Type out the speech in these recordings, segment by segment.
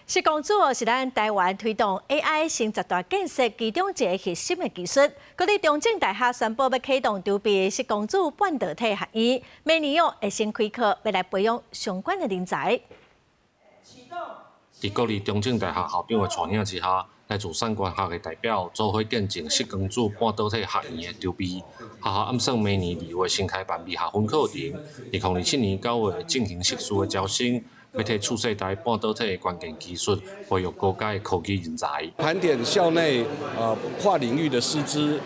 施工组是咱台湾推动 AI 新十大建设其中一个核心的技术。各地中正大学宣布要启动筹备施工组半导体学院，明年会先开课，要来培养相关的人才。在国立中正大学校长的带领之下，来自产官学的代表做伙见证施工组半导体学院的筹备。学校暗算明年2月先开办微学分课程，2027年9月进行硕士的招生。 要替次世代半导体的关键技术培育高阶的科技人才。盘点校内跨领域的师资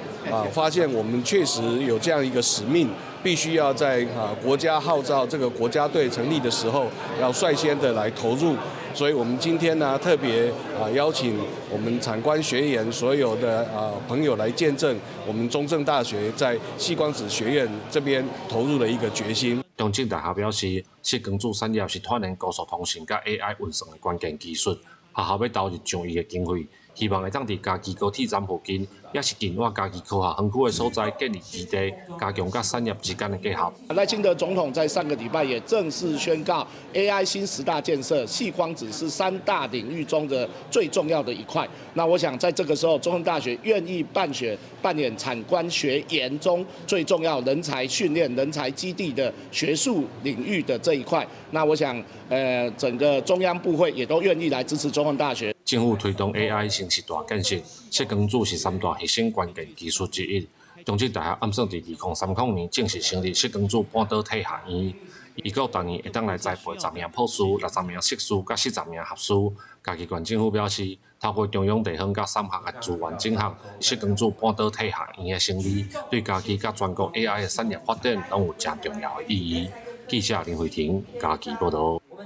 发现我们确实有这样一个使命，必须要在国家号召这个国家队成立的时候，要率先的来投入。所以我们今天呢特别邀请我们产官学研所有的朋友来见证我们中正大学在矽光子学院这边投入的一个决心。 中正大学表示，施工组产业是串联高速通讯甲 AI 运算的关键技术。学校要投入上亿的经费，希望会当伫家己高铁站附近，也是近外家己科学园区的所在建立基地，加强甲产业之间的结合。赖清德总统在上个礼拜也正式宣告 ，AI 新10大建设，矽光子是3大领域中的最重要的一块。那我想在这个时候，中正大学愿意扮演产官学研中最重要人才训练、人才基地的学术领域的这一块。那我想，整个中央部会也都愿意来支持中正大学。 政府推动 AI 新10大建设，施工组是3大核心关键技术之一。中正大学暗算伫2030年正式成立施工组半导体学院，预告当年会当来栽培10名博士、60名硕士、甲40名学士。嘉义县政府表示，透过中央地方甲3学的资源整合，施工组半导体学院的成立，对嘉义甲全国 AI 的产业发展拢有正重要的意义。记者林慧婷，嘉义报道。